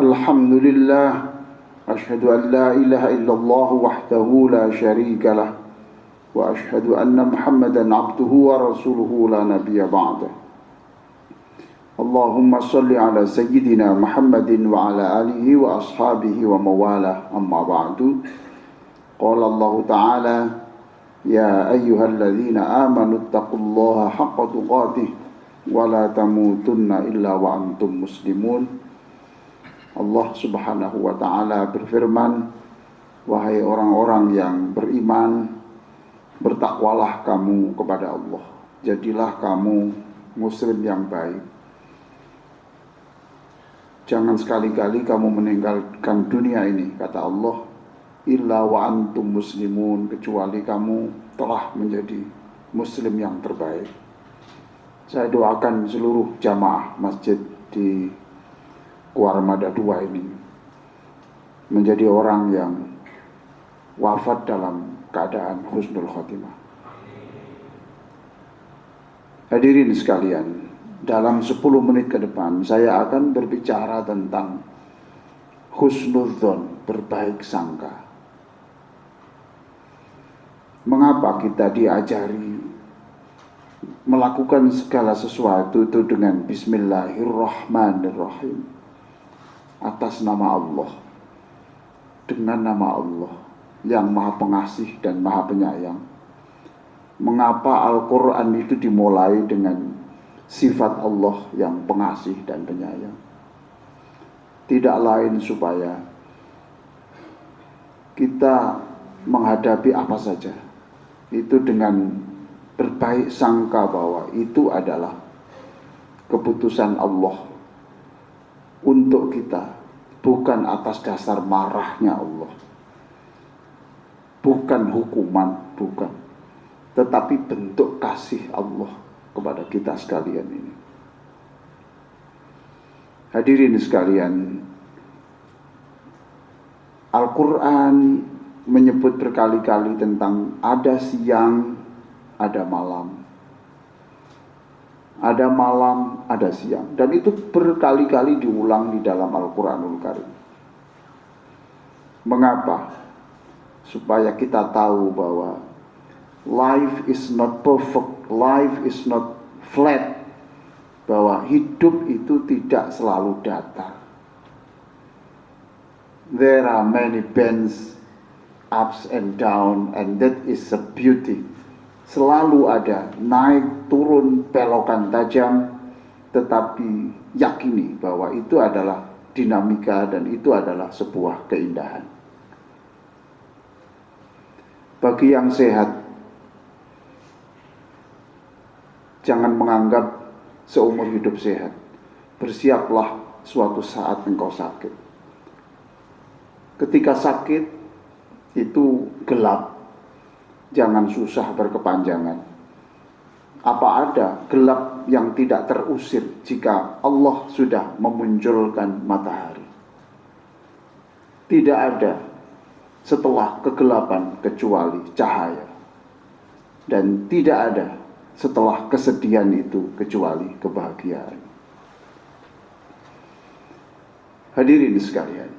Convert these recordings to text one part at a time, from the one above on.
Alhamdulillah, ashhadu an la ilaha illallah wahdahu la syarika lah, wa ashhadu anna Muhammadan abduhu wa rasuluhu la nabiyya ba'dah. Allahumma salli ala sayyidina Muhammadin wa ala alihi wa ashabihi wa mawalah, amma ba'du. Qala Allah Ta'ala, ya ayyuhalladzina amanu taqullaha haqqa tuqatih wa la tamutunna illa wa antum muslimun. Allah Subhanahu wa Ta'ala berfirman, wahai orang-orang yang beriman, bertakwalah kamu kepada Allah, jadilah kamu muslim yang baik. Jangan sekali-kali kamu meninggalkan dunia ini, kata Allah, illa wa antum muslimun, kecuali kamu telah menjadi muslim yang terbaik. Saya doakan seluruh jamaah masjid di Kuarmada 2 ini menjadi orang yang wafat dalam keadaan husnul khotimah. Hadirin sekalian, dalam 10 menit ke depan saya akan berbicara tentang husnudzon, berbaik sangka. Mengapa kita diajari melakukan segala sesuatu itu dengan Bismillahirrahmanirrahim, atas nama Allah, dengan nama Allah yang Maha Pengasih dan Maha Penyayang? Mengapa Al-Quran itu dimulai dengan sifat Allah yang pengasih dan penyayang? Tidak lain supaya kita menghadapi apa saja itu dengan berbaik sangka bahwa itu adalah keputusan Allah untuk kita, bukan atas dasar marahnya Allah, bukan hukuman, bukan, tetapi bentuk kasih Allah kepada kita sekalian ini. Hadirin sekalian, Al-Quran menyebut berkali-kali tentang ada siang, ada malam. Ada malam, ada siang. Dan itu berkali-kali diulang di dalam Al-Quranul Karim. Mengapa? Supaya kita tahu bahwa life is not perfect, life is not flat. Bahwa hidup itu tidak selalu datar. There are many bends, ups and down, and that is a beauty. Selalu ada naik, turun, belokan tajam, tetapi yakini bahwa itu adalah dinamika dan itu adalah sebuah keindahan. Bagi yang sehat, jangan menganggap seumur hidup sehat. Bersiaplah suatu saat engkau sakit. Ketika sakit itu gelap, jangan susah berkepanjangan. Apa ada gelap yang tidak terusir jika Allah sudah memunculkan matahari? Tidak ada setelah kegelapan kecuali cahaya. Dan tidak ada setelah kesedihan itu kecuali kebahagiaan. Hadirin sekalian,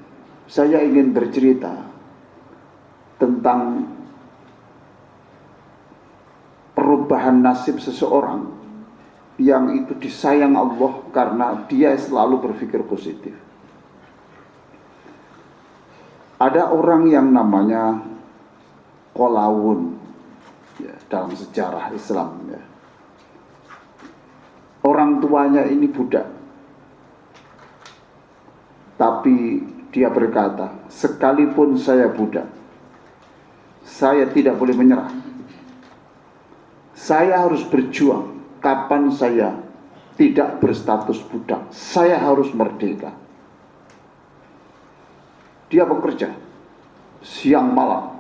saya ingin bercerita tentang perubahan nasib seseorang yang itu disayang Allah karena dia selalu berpikir positif. Ada orang yang namanya Qalawun, ya, dalam sejarah Islam, ya. Orang tuanya ini budak, tapi dia berkata, sekalipun saya budak, saya tidak boleh menyerah. Saya harus berjuang. Kapan saya tidak berstatus budak, saya harus merdeka. Dia bekerja siang malam.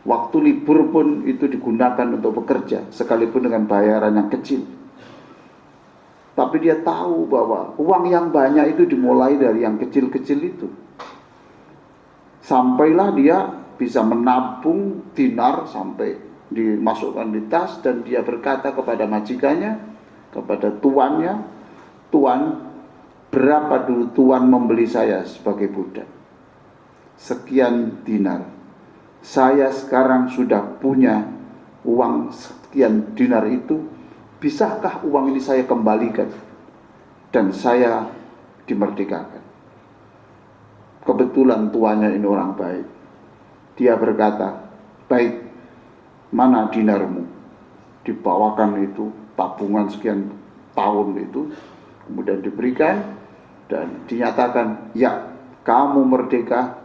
Waktu libur pun itu digunakan untuk bekerja, sekalipun dengan bayaran yang kecil. Tapi dia tahu bahwa uang yang banyak itu dimulai dari yang kecil-kecil itu. Sampailah dia bisa menabung dinar sampai dimasukkan di tas, dan dia berkata kepada majikannya, kepada tuannya, "Tuan, berapa dulu Tuan membeli saya sebagai budak? Sekian dinar. Saya sekarang sudah punya uang sekian dinar itu, bisakah uang ini saya kembalikan dan saya dimerdekakan? Kebetulan tuannya ini orang baik. Dia berkata, baik, mana dinarmu? Dibawakan itu tabungan sekian tahun itu, kemudian diberikan dan dinyatakan, ya, kamu merdeka,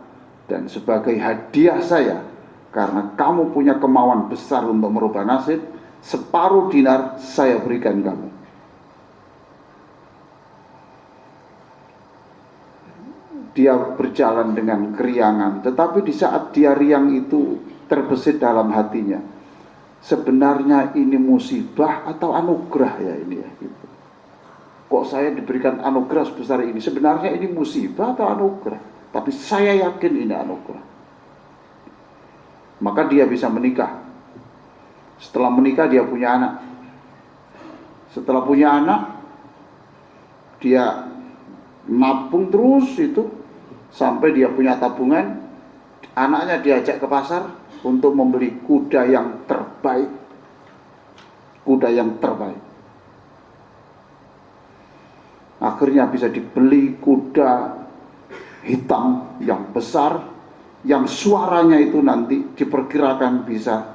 dan sebagai hadiah saya, karena kamu punya kemauan besar untuk merubah nasib, separuh dinar saya berikan kamu. Dia berjalan dengan keriangan, tetapi di saat dia riang itu terbesit dalam hatinya, sebenarnya ini musibah atau anugerah ya ini ya gitu. Kok saya diberikan anugerah sebesar ini? Sebenarnya ini musibah atau anugerah? Tapi saya yakin ini anugerah. Maka dia bisa menikah. Setelah menikah dia punya anak. Setelah punya anak, dia nabung terus itu sampai dia punya tabungan. Anaknya diajak ke pasar untuk membeli kuda yang terbaik. Kuda yang terbaik. Akhirnya bisa dibeli kuda hitam yang besar, yang suaranya itu nanti diperkirakan bisa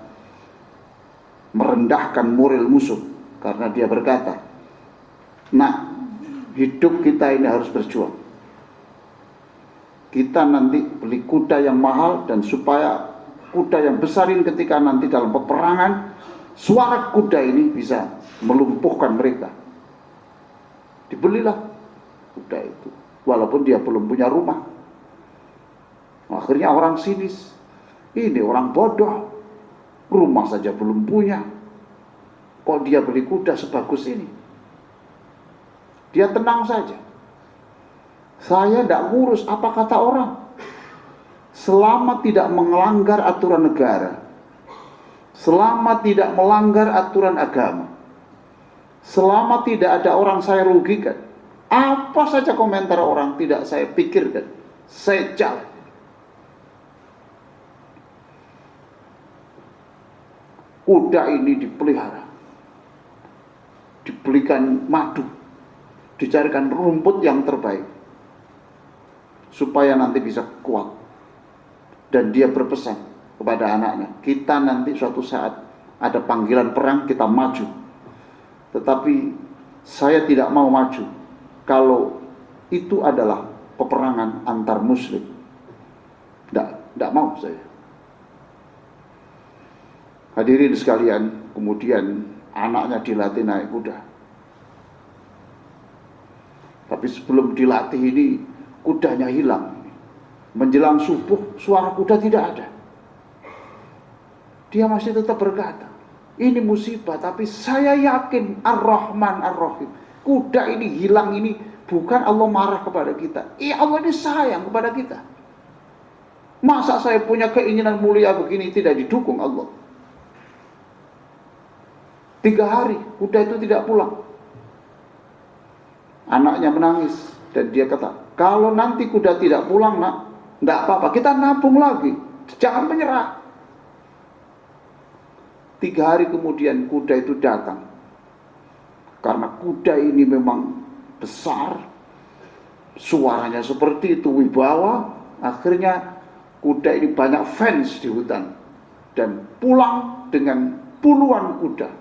merendahkan moral musuh. Karena dia berkata, nah, hidup kita ini harus berjuang. Kita nanti beli kuda yang mahal, dan supaya kuda yang besar ini ketika nanti dalam peperangan, suara kuda ini bisa melumpuhkan mereka. Dibelilah kuda itu, walaupun dia belum punya rumah. Akhirnya orang sinis, ini orang bodoh, rumah saja belum punya, kok dia beli kuda sebagus ini? Dia tenang saja. Saya tidak ngurus apa kata orang. Selama tidak melanggar aturan negara, selama tidak melanggar aturan agama, selama tidak ada orang saya rugikan, apa saja komentar orang tidak saya pikirkan, saya jalan. Kuda ini dipelihara, dibelikan madu, dicarikan rumput yang terbaik, supaya nanti bisa kuat. Dan dia berpesan kepada anaknya, kita nanti suatu saat ada panggilan perang, kita maju. Tetapi saya tidak mau maju kalau itu adalah peperangan antar muslim. Tidak mau saya. Hadirin sekalian, kemudian anaknya dilatih naik kuda. Tapi sebelum dilatih ini, kudanya hilang. Menjelang subuh, suara kuda tidak ada. Dia masih tetap berkata, ini musibah, tapi saya yakin Ar-Rahman Ar-Rahim. Kuda ini hilang ini bukan Allah marah kepada kita. Allah ini sayang kepada kita. Masa saya punya keinginan mulia begini tidak didukung Allah? 3 hari kuda itu tidak pulang. Anaknya menangis dan dia kata, kalau nanti kuda tidak pulang, nak, tidak apa-apa, kita nabung lagi, jangan menyerah. 3 hari kemudian kuda itu datang. Karena kuda ini memang besar, suaranya seperti itu, wibawa. Akhirnya kuda ini banyak fans di hutan, dan pulang dengan puluhan kuda.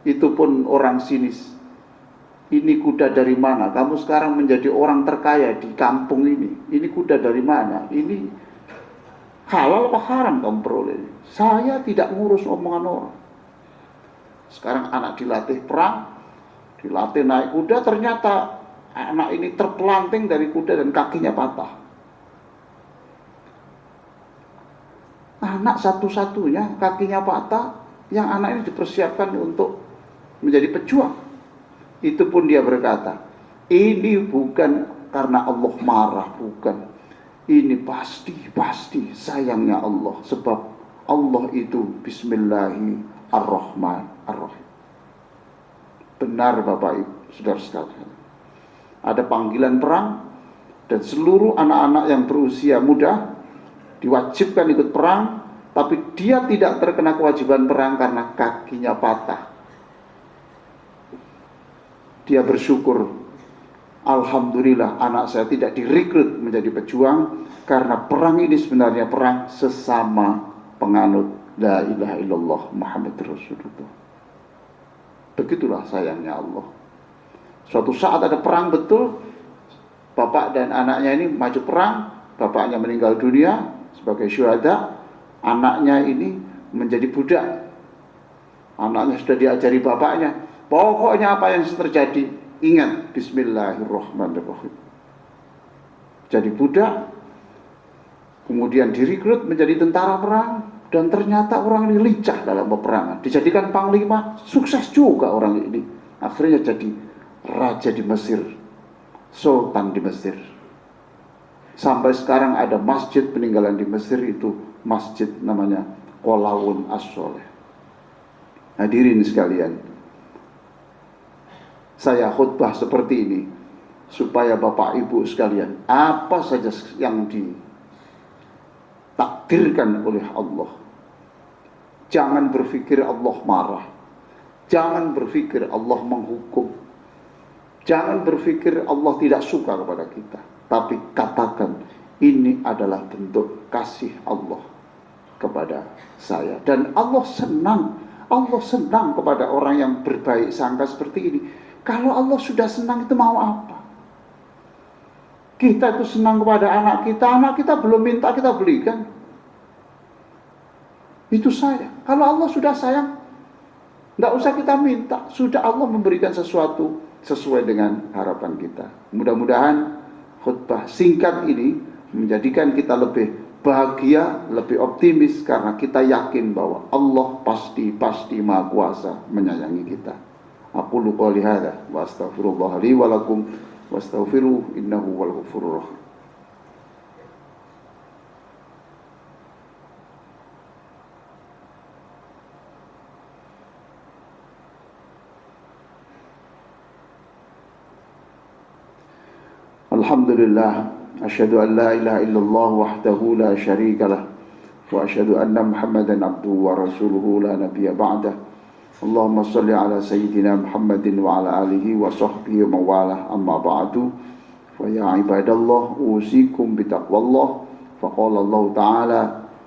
Itu pun orang sinis, ini kuda dari mana? Kamu sekarang menjadi orang terkaya di kampung ini kuda dari mana? Ini halal apa haram kamu peroleh? Saya tidak ngurus omongan orang. Sekarang anak dilatih perang, dilatih naik kuda, ternyata anak ini terpelanting dari kuda dan kakinya patah. Anak satu-satunya kakinya patah, yang anak ini dipersiapkan untuk menjadi pejuang. Itu pun dia berkata, ini bukan karena Allah marah, bukan. Ini pasti sayangnya Allah, sebab Allah itu Bismillahirrahmanirrahim. Benar Bapak Ibu, saudara sekalian. Ada panggilan perang, dan seluruh anak-anak yang berusia muda diwajibkan ikut perang, tapi dia tidak terkena kewajiban perang karena kakinya patah. Dia bersyukur, alhamdulillah anak saya tidak direkrut menjadi pejuang, karena perang ini sebenarnya perang sesama penganut la ilaha illallah Muhammad Rasulullah. Begitulah sayangnya Allah. Suatu saat ada perang betul, bapak dan anaknya ini maju perang, bapaknya meninggal dunia sebagai syuhada, anaknya ini menjadi budak. Anaknya sudah diajari bapaknya, pokoknya apa yang terjadi, ingat bismillahirrahmanirrahim. Jadi budak, kemudian direkrut menjadi tentara perang, dan ternyata orang ini lincah dalam peperangan. Dijadikan panglima, sukses juga orang ini. Akhirnya jadi raja di Mesir, sultan di Mesir. Sampai sekarang ada masjid peninggalan di Mesir, itu masjid namanya Qolaun As-Soleh. Hadirin sekalian, saya khutbah seperti ini supaya Bapak Ibu sekalian, apa saja yang ditakdirkan oleh Allah, jangan berpikir Allah marah, jangan berpikir Allah menghukum, jangan berpikir Allah tidak suka kepada kita, tapi katakan ini adalah bentuk kasih Allah kepada saya. Dan Allah senang kepada orang yang berbaik sangka seperti ini. Kalau Allah sudah senang, itu mau apa? Kita itu senang kepada anak kita belum minta kita belikan. Itu sayang. Kalau Allah sudah sayang, nggak usah kita minta, sudah Allah memberikan sesuatu sesuai dengan harapan kita. Mudah-mudahan khutbah singkat ini menjadikan kita lebih bahagia, lebih optimis, karena kita yakin bahwa Allah pasti Maha Kuasa menyayangi kita. Aqulu qouli hadza wa astaghfirullah li wa lakum wastaghfiruhu innahu wal ghafurur rahim. Alhamdulillah, asyhadu an la ilaha illallah wahdahu la syarika lah, wa asyhadu anna Muhammadan abduhu wa rasuluhu la nabiyya ba'dah. Allahumma salli ala sayyidina Muhammadin wa ala alihi wa sahbihi wa mawalah, amma ba'du. Fa ya ibadallah, usikum bitaqwallah. Fa qala Allah ta'ala,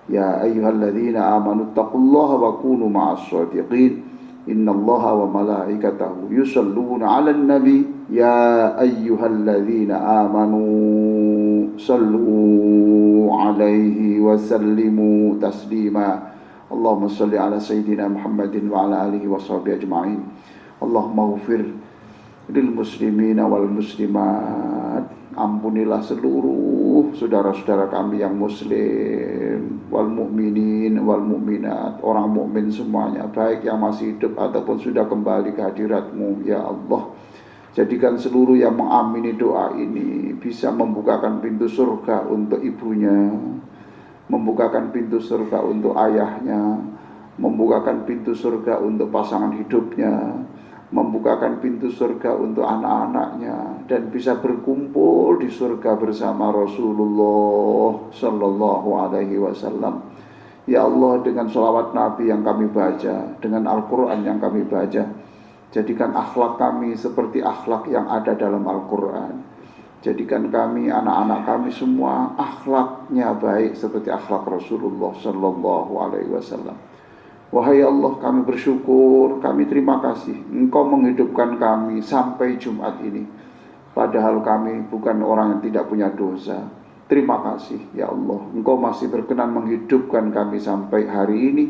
ya ayyuhalladzina amanu taqullaha wa kunu ma'as shadiqin. Innallaha wa malaikatahu yusalluna 'alan nabi ya ayyuhalladzina amanu sallu 'alaihi wa sallimu taslima. Allahumma salli ala sayyidina Muhammadin wa ala alihi wa sahbihi ajma'in. Allahumma ghfir lil muslimina wal muslimat. Ampunilah seluruh saudara-saudara kami yang muslim, wal mukminin wal mukminat, orang mukmin semuanya, baik yang masih hidup ataupun sudah kembali ke hadirat-Mu ya Allah. Jadikan seluruh yang mengamini doa ini bisa membukakan pintu surga untuk ibunya, membukakan pintu surga untuk ayahnya, membukakan pintu surga untuk pasangan hidupnya, membukakan pintu surga untuk anak-anaknya, dan bisa berkumpul di surga bersama Rasulullah Sallallahu Alaihi Wasallam. Ya Allah, dengan sholawat Nabi yang kami baca, dengan Al-Quran yang kami baca, jadikan akhlak kami seperti akhlak yang ada dalam Al-Quran. Jadikan kami, anak-anak kami semua, akhlaknya baik seperti akhlak Rasulullah Sallallahu Alaihi Wasallam. Wahai Allah, kami bersyukur, kami terima kasih Engkau menghidupkan kami sampai Jumat ini, padahal kami bukan orang yang tidak punya dosa. Terima kasih ya Allah, Engkau masih berkenan menghidupkan kami sampai hari ini.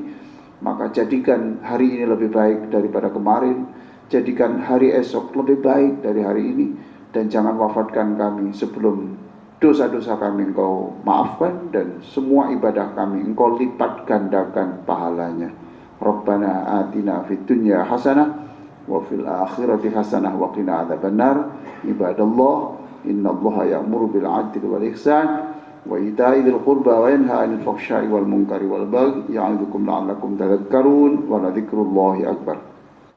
Maka jadikan hari ini lebih baik daripada kemarin, jadikan hari esok lebih baik dari hari ini, dan jangan wafatkan kami sebelum dosa-dosa kami Engkau maafkan, dan semua ibadah kami Engkau lipat gandakan pahalanya. Rabbana atina fid dunya hasanah wa fil akhirati hasanah wa qina adzabannar. Ibadallah, innallaha ya'muru bil 'adli wal ihsan wa ita'i dzil qurba wa yanha 'anil fahsya'i wal munkari wal baghi ya'idzukum la'allakum tadhakkarun wa la dzikrullahi akbar.